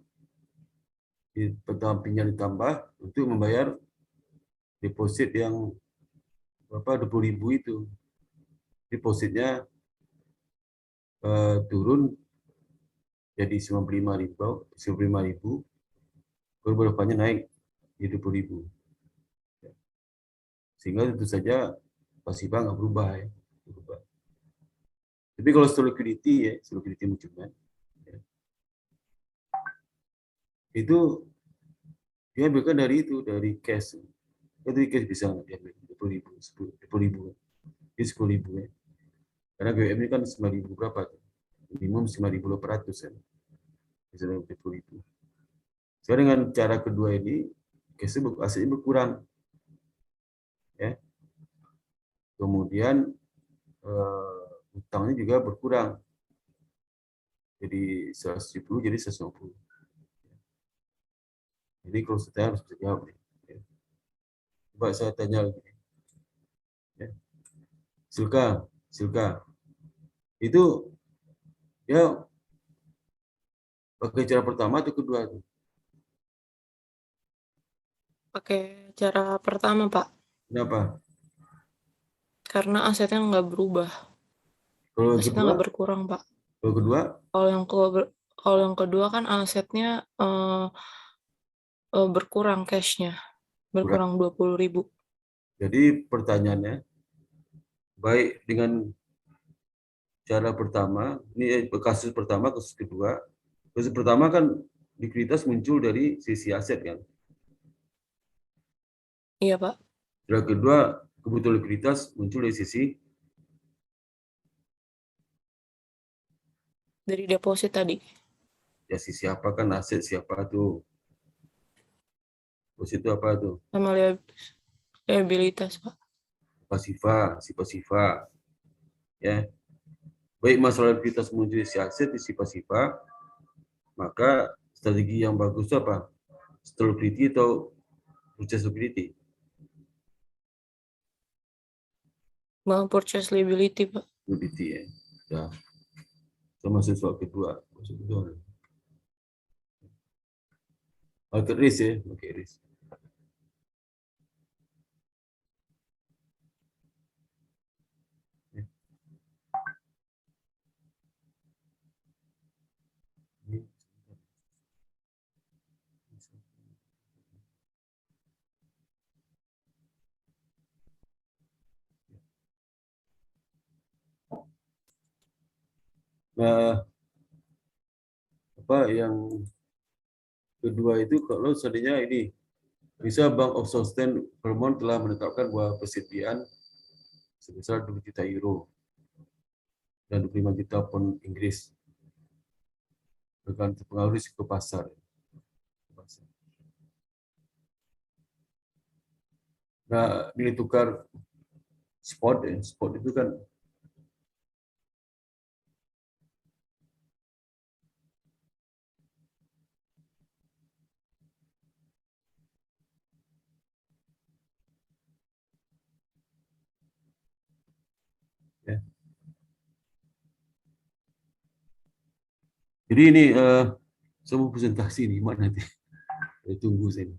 di pertama pinjam ditambah untuk membayar deposit yang berapa 20.000 itu. Depositnya turun jadi 95.000, baru berapanya naik jadi 20.000. Sehingga tentu saja pasifnya nggak berubah ya. Berubah. Tapi kalau store liquidity ya, store liquidity movement ya, itu dia ambilkan dari itu, dari cash. Dari cash bisa nggak diambil 20.000, 10.000 ya. Karena GWM ini kan 9.000 berapa? Minimum 9.800 ya. Bisa 20.000. Sekarang dengan cara kedua ini, cash-nya asetnya berkurang. Ya. Kemudian utangnya juga berkurang. Jadi 170 jadi 150. Jadi kalau saya harus bisa jawab nih. Ya. Coba saya tanya lagi. Ya. Silka. Itu ya pakai cara pertama atau kedua itu? Pakai cara pertama, Pak. Kenapa? Karena asetnya nggak berubah. Kalau Asetnya kedua? nggak berkurang, Pak. Kalau kedua? Kalau yang kedua kan asetnya berkurang cashnya. Berkurang 20.000. Jadi pertanyaannya, baik dengan cara pertama, ini kasus pertama, kasus kedua. Kasus pertama kan likuiditas muncul dari sisi aset kan. Iya, Pak. Cara kedua, kebutuhan likuiditas muncul dari sisi deposit tadi. Ya sisi apa kan aset siapa tuh? Deposit itu apa tuh? Sama liabilitas, Pak. Pasifa. Ya. Baik masalah likuiditas muncul dari si aset di si pasifa, maka strategi yang bagus itu apa? Store liquidity atau purchase liquidity? Mau purchase liability, Pak. Liquidity ya. Ya. Termasuk soal kedua. Market risk ya, market risk. Nah, apa yang kedua itu kalau seandainya ini bisa Bank of Southern Vermont telah menetapkan bahwa persediaan sebesar 2 juta euro dan 25 juta pound Inggris dengan pengaruh risiko pasar. Nah, nilai tukar spot itu kan ya. Jadi ini semua presentasi di mana nanti? Tunggu saya.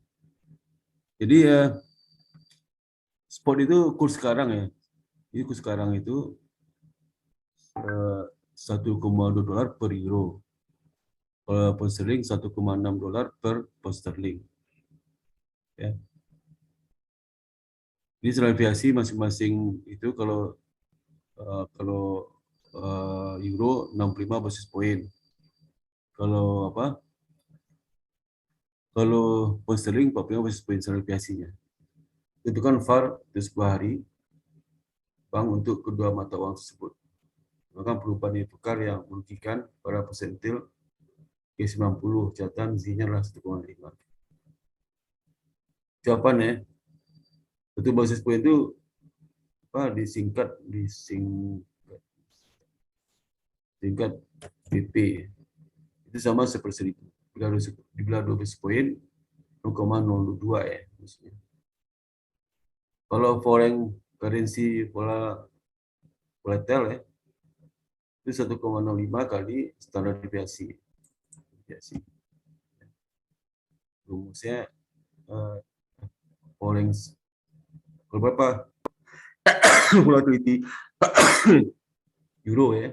Jadi spot itu kurs sekarang ya. Jadi kurs sekarang itu 1,2 dolar per euro. Kalau pound sterling 1,6 dolar per pound sterling. Ya. Ini variasi masing-masing itu kalau euro 65 basis point. Kalau Kalau pound sterling 45 basis point variasinya. Itu kan VAR itu 10 hari bank untuk kedua mata uang tersebut. Maka perubahan nilai tukar yang merugikan para persentil G90 catatan Z-nya adalah 1,5. Jawabannya itu basis point itu disingkat tingkat BP. Itu sama seperseribu. Dibelah 12 poin, 0,02 ya. Maksudnya. Kalau foreign currency volatile ya, itu 1,05 kali standar deviasi. Rumusnya foreign berapa volatility euro ya,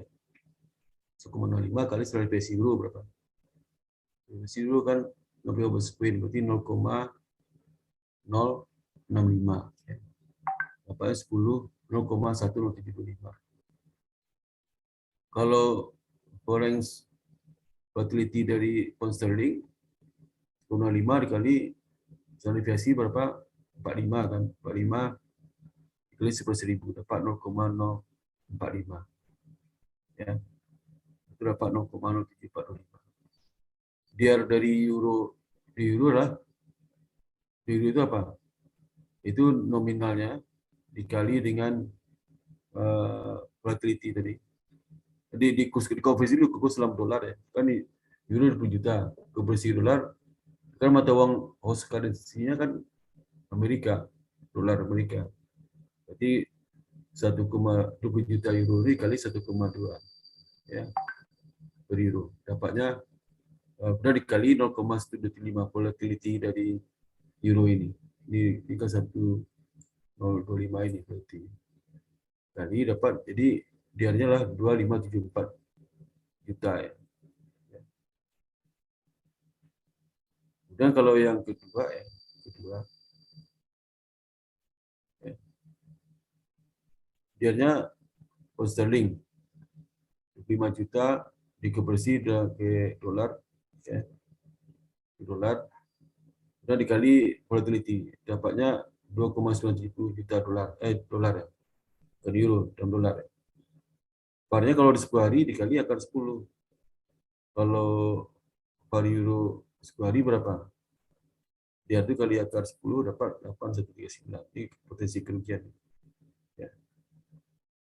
1,05 kali standar deviasi euro berapa? Deviasi euro kan 12 poin, berarti 0,065 ya. Apa 0,1075. Kalau foreign volatility dari pound sterling 0,5 dikali standar deviasi berapa? 45 kan? 45 dikali 10.000 dapat 0,045. Ya. Itu dapat 0,0745. Biar dari euro, di euro lah. Di euro itu apa? Itu nominalnya dikali dengan volatility tadi. Jadi di konversi dulu ke kurs dalam dolar ya. Kan di euro 20 juta, konversi dolar kan mata uang host currency-nya kan Amerika, dolar Amerika. Berarti 1,20 juta euro ini kali 1,2 ya per euro. Dapatnya sudah dikali 0,125 volatility dari euro ini. Ini kan 1,025 ini berarti. Kali dapat, jadi diarnya lah 2574 juta ya. Dan kalau yang kedua ya, diarnya pound sterling 5 juta dikonversi ke dolar ya. Dolar dan dikali volatility dapatnya 2,97 juta dolar ya. Dan euro dan dolar. Parnya kalau di 10 hari dikali akan 10. Kalau par euro 10 hari berapa? Dia itu kali akar 10 dapat 8,139. Ini potensi kerugian. Ya.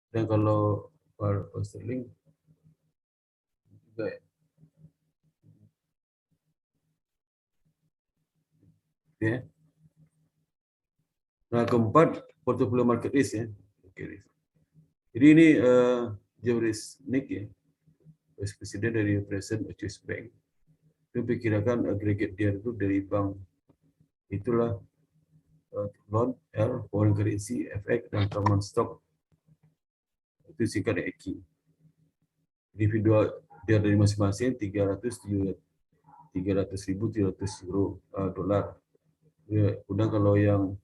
Dan kalau par sterling juga ya. Ya. Nah, keempat portfolio market risk ya. Jadi ini Jim Resnick ya, Vice President dari President Chase Bank. Itu perkirakan aggregate dia itu dari bank itulah loan, L, foreign currency, FX, dan common stock. Itu singkat EKI. Individual dia dari masing-masing 300.300 euro dolar. Kemudian kalau yang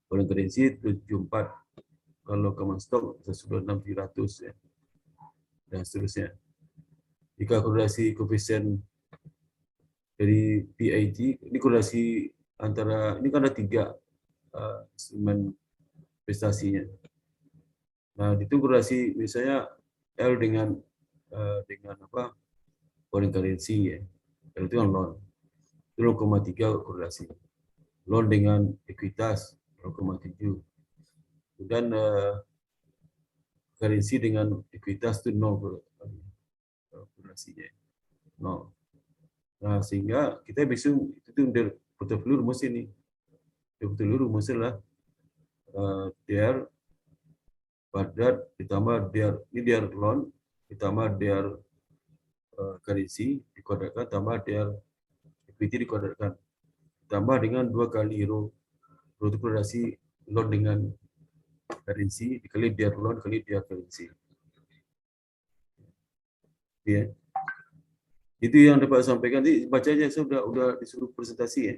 foreign currency 74, kalau common stock sudah 600 ya, dan seterusnya. Jika korelasi koefisien dari PIG, ini korelasi antara, ini kan ada 3 instrumen investasinya. Nah, itu korelasi misalnya L dengan apa? Foreign currency ya. L itu kan loan. Itu 0,3 korelasi. Loan dengan ekuitas 0,7. Kemudian currency dengan ekuitas itu 0 korelasinya. 0. Nah, sehingga kita bisa itu dari portofolio rumus ini. Portofolio rumusnya adalah DR padat ditambah DR, ini DR loan ditambah DR currency dikuadratkan tambah DR equity dikuadratkan tambah dengan 2 kali euro. Euro itu korelasi loan dengan currency dikali DR loan kali DR currency. Ya. Itu yang dapat saya sampaikan. Nanti baca aja, saya udah disuruh presentasi ya.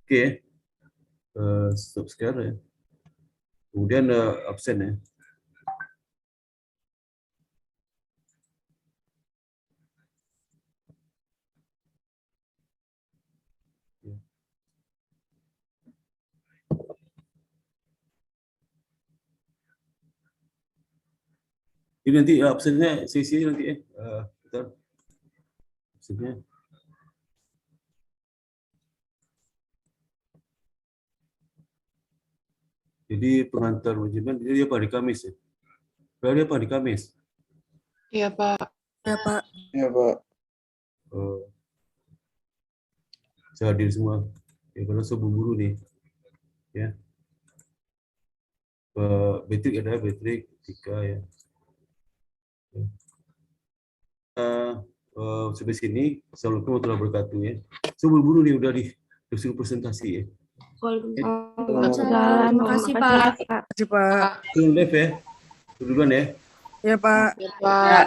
Oke. Stop sekarang ya. Kemudian absen ya. Ini nanti absennya sesi nanti ya. Bentar. Absennya. Jadi pengantar manajemen dia apa di Kamis ya? Berarti apa di Kamis? Iya, Pak. Ya, Pak. Ya, Pak. Bisa hadir semua. Ya, karena saya buru-buru nih. Ya. Betrik ada, Betrik, Tika ya. Sampai sini, assalamualaikum warahmatullahi wabarakatuh ya. Saya buru-buru nih udah disuruh presentasi ya. Waalaikumsalam. Terima kasih, Pak. Terima kasih, Pak. Turun live ya. Duluan ya. Ya, Pak. Iya, Pak.